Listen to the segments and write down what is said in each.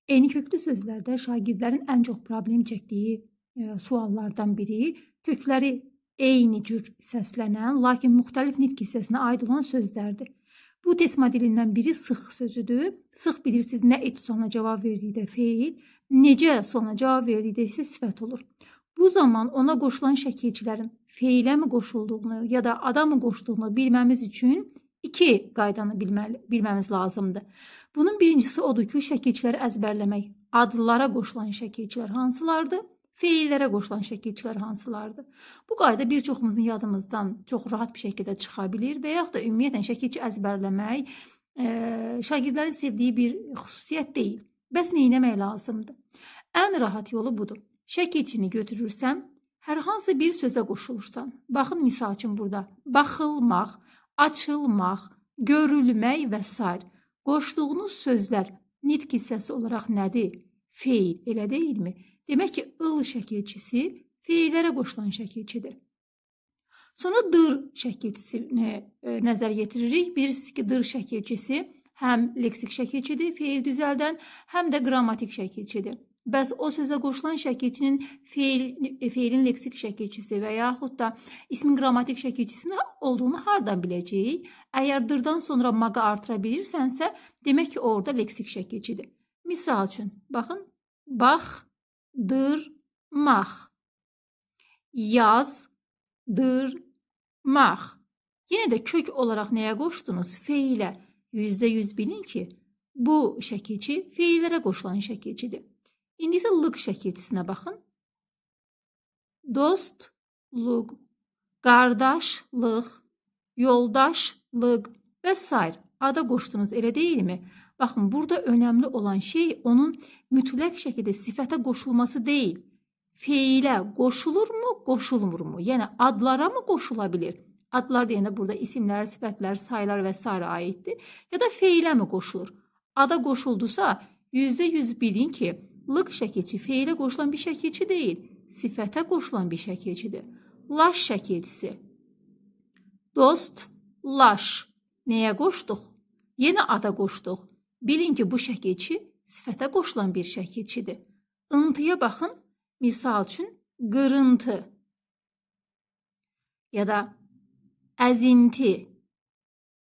Eyni köklü sözlərdə şagirdlərin ən çox problem çəkdiyi suallardan biri kökləri eyni cür səslənən, lakin müxtəlif nitq hissəsinə aid olan sözlərdir. Bu test modelindən biri sıx sözüdür. Sıx bilirsiniz, nə et sonuna cavab verdikdə feil, necə sonuna cavab verdikdə isə sifət olur. Bu zaman ona qoşulan şəkilçilərin feilə mi qoşulduğunu ya da ada mı qoşduğunu bilməmiz üçün iki qaydanı bilməmiz lazımdır. Bunun birincisi odur ki, şəkilçiləri əzbərləmək. Adlara qoşulan şəkilçilər hansılardır? Feillərə qoşulan şəkilçilər hansılardır? Bu qayda bir çoxumuzun yadımızdan çox rahat bir şəkildə çıxa bilir və yaxud da ümumiyyətlə şəkilçi əzbərləmək şagirdlərin sevdiyi bir xüsusiyyət deyil. Bəs nə etmək lazımdır? Ən rahat yolu budur. Şəkilçini götürürsən, hər hansı bir sözə qoşulursan. Baxın, misal üçün burada baxılmaq, açılmaq, görülmək və s. Qoşduğunuz sözlər nitq hissəsi olaraq nədir? Feil, elə deyilmi? Demək ki, ıl şəkilçisi feillərə qoşulan şəkilçidir. Sonra dır şəkilçisini nəzər yetiririk. Bilirsiniz ki, dır şəkilçisi həm leksik şəkilçidir, feil düzəldən, həm də qrammatik şəkilçidir. Bəs o sözə qoşulan şəkilçinin feilin leksik şəkilçisi və yaxud da ismin qrammatik şəkilçisi olduğunu hardan biləcəyik? Əgər dırdan sonra maqa artıra bilirsənsə, demək ki, orada leksik şəkilçidir. Misal üçün, baxın, baxdırmaq, yazdırmaq. Yenə də kök olaraq nəyə qoşdunuz? Feilə. %100 bilin ki, bu şəkilçi feillərə qoşulan şəkilçidir. İndi isə lıq şəkilçisinə baxın. Dostluq, qardaşlıq, yoldaşlıq və s. Ada qoşdunuz, elə deyilmi? Baxın, burada önəmli olan şey onun mütləq şəkildə sifətə qoşulması deyil. Feilə qoşulurmu, qoşulmurmu? Yəni adlara mı qoşula bilir? Adlar deyəndə burada isimlər, sifətlər, saylar və s. aiddir. Ya da feilə mi qoşulur? Ada qoşuldusa, %100 bilin ki, lıq şəkilçi feilə qoşulan bir şəkilçi deyil, sifətə qoşulan bir şəkilçidir. Laş şəkilçisi. Dostlaş. Nəyə qoşduq? Yenə ada qoşduq. Bilin ki, bu şəkilçi sifətə qoşulan bir şəkilçidir. Intıya baxın, misal üçün qırıntı ya da əzinti.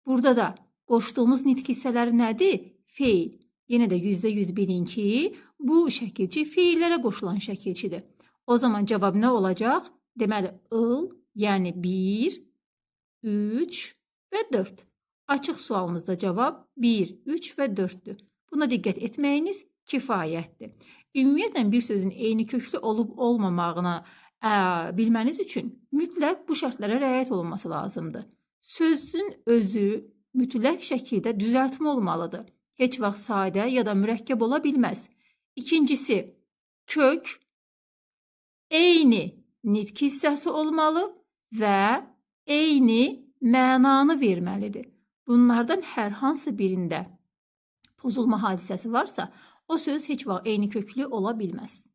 Burada da qoşduğumuz nitq hissələri nədir? Feil. Yenə də %100 bilin ki, bu şəkilçi feillərə qoşulan şəkilçidir. O zaman cavab nə olacaq? Deməli, ıl, yəni 1, 3 və 4. Açıq sualımızda cavab 1, 3 və 4'dür. Buna diqqət etməyiniz kifayətdir. Ümumiyyətlə bir sözün eyni köklü olub olmamağına bilməniz üçün mütləq bu şərtlərə riayət olunması lazımdır. Sözün özü mütləq şəkildə düzəltmə olmalıdır. Heç vaxt sadə ya da mürəkkəb ola bilməz. İkincisi, kök eyni nitq hissəsi olmalı və eyni mənanı verməlidir. Bunlardan hər hansı birində pozulma hadisəsi varsa, o söz heç vaxt eyni köklü ola bilməz.